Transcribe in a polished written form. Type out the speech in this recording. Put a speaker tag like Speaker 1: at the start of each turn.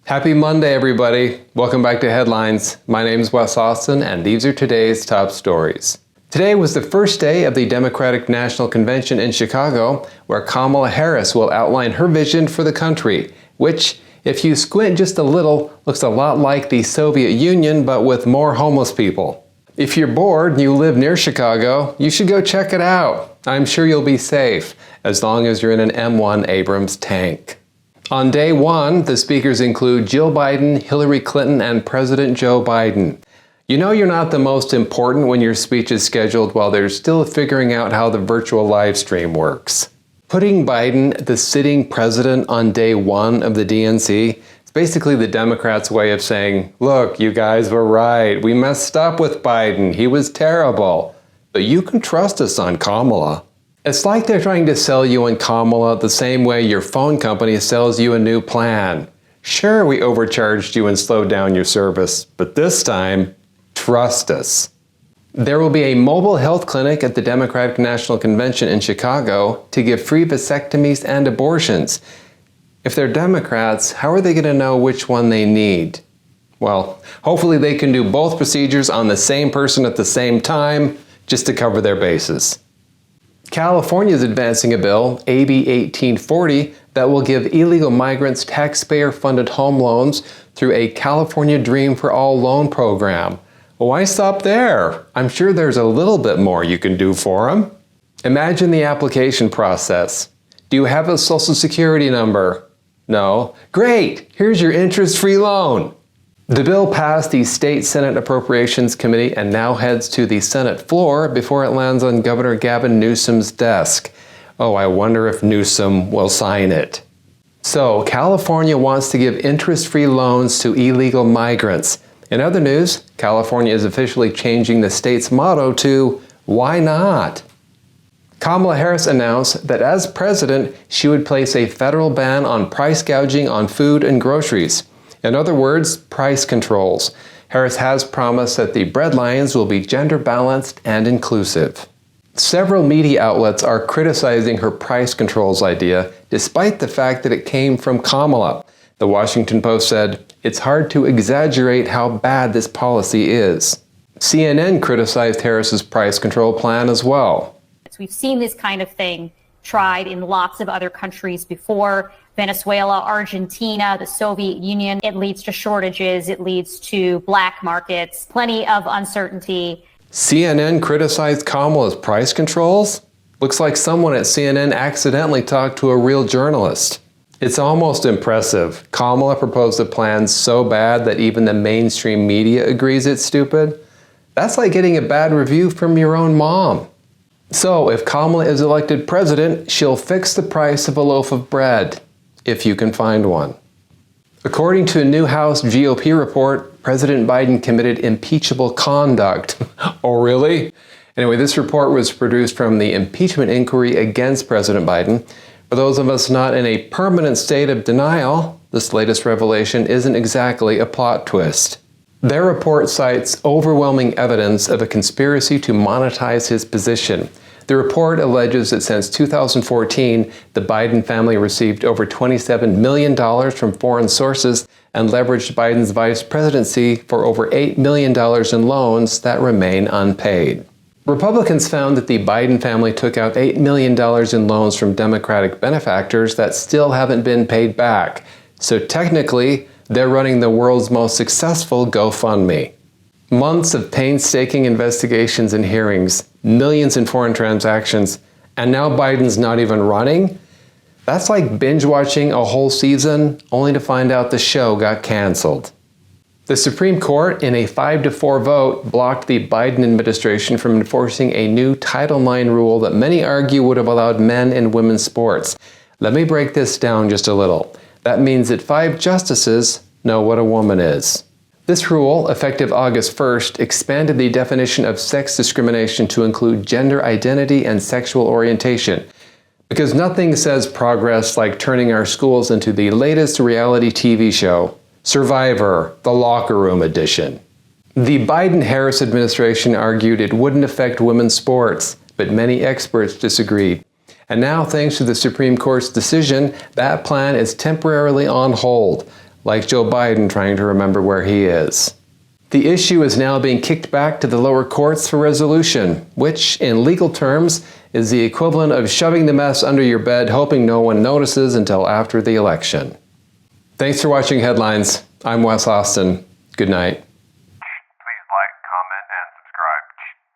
Speaker 1: Happy Monday, everybody. Welcome back to Headlines. My name is Wes Austin, and these are today's top stories. Today was the first day of the Democratic National Convention in Chicago, where Kamala Harris will outline her vision for the country, which, if you squint just a little, looks a lot like the Soviet Union, but with more homeless people. If you're bored and you live near Chicago, you should go check it out. I'm sure you'll be safe, as long as you're in an M1 Abrams tank. On day one, the speakers include Jill Biden, Hillary Clinton, and President Joe Biden. You know you're not the most important when your speech is scheduled while they're still figuring out how the virtual live stream works. Putting Biden, the sitting president, on day one of the DNC is basically the Democrats' way of saying, look, you guys were right. We messed up with Biden. He was terrible. But you can trust us on Kamala. It's like they're trying to sell you on Kamala the same way your phone company sells you a new plan. Sure, we overcharged you and slowed down your service, but this time, trust us. There will be a mobile health clinic at the Democratic National Convention in Chicago to give free vasectomies and abortions. If they're Democrats, how are they going to know which one they need? Well, hopefully they can do both procedures on the same person at the same time, just to cover their bases. California is advancing a bill, AB 1840, that will give illegal migrants taxpayer-funded home loans through a California Dream for All loan program. Well, why stop there? I'm sure there's a little bit more you can do for them. Imagine the application process. Do you have a Social Security number? No. Great! Here's your interest-free loan. The bill passed the State Senate Appropriations Committee and now heads to the Senate floor before it lands on Governor Gavin Newsom's desk. Oh, I wonder if Newsom will sign it. So, California wants to give interest-free loans to illegal migrants. In other news, California is officially changing the state's motto to, "Why not?" Kamala Harris announced that as president, she would place a federal ban on price gouging on food and groceries. In other words, price controls. Harris has promised that the breadlines will be gender-balanced and inclusive. Several media outlets are criticizing her price controls idea, despite the fact that it came from Kamala. The Washington Post said, it's hard to exaggerate how bad this policy is. CNN criticized Harris's price control plan as well.
Speaker 2: We've seen this kind of thing tried in lots of other countries before. Venezuela, Argentina, the Soviet Union. It leads to shortages. It leads to black markets, plenty of uncertainty.
Speaker 1: CNN criticized Kamala's price controls? Looks like someone at CNN accidentally talked to a real journalist. It's almost impressive. Kamala proposed a plan so bad that even the mainstream media agrees it's stupid. That's like getting a bad review from your own mom. So, if Kamala is elected president, she'll fix the price of a loaf of bread, if you can find one. According to a new House GOP report, President Biden committed impeachable conduct. Oh, really? Anyway, this report was produced from the impeachment inquiry against President Biden. For those of us not in a permanent state of denial, this latest revelation isn't exactly a plot twist. Their report cites overwhelming evidence of a conspiracy to monetize his position. The report alleges that since 2014, the Biden family received over $27 million from foreign sources and leveraged Biden's vice presidency for over $8 million in loans that remain unpaid. Republicans found that the Biden family took out $8 million in loans from Democratic benefactors that still haven't been paid back. So technically, they're running the world's most successful GoFundMe. Months of painstaking investigations and hearings, millions in foreign transactions, and now Biden's not even running? That's like binge watching a whole season only to find out the show got canceled. The Supreme Court, in a 5-4 vote, blocked the Biden administration from enforcing a new Title IX rule that many argue would have allowed men in women's sports. Let me break this down just a little. That means that 5 justices know what a woman is. This rule, effective August 1st, expanded the definition of sex discrimination to include gender identity and sexual orientation. Because nothing says progress like turning our schools into the latest reality TV show, Survivor, the Locker Room Edition. The Biden-Harris administration argued it wouldn't affect women's sports, but many experts disagreed. And now, thanks to the Supreme Court's decision, that plan is temporarily on hold. like Joe Biden trying to remember where he is. The issue is now being kicked back to the lower courts for resolution, which, in legal terms, is the equivalent of shoving the mess under your bed hoping no one notices until after the election. Thanks for watching Headlines. I'm Wes Austin. Good night.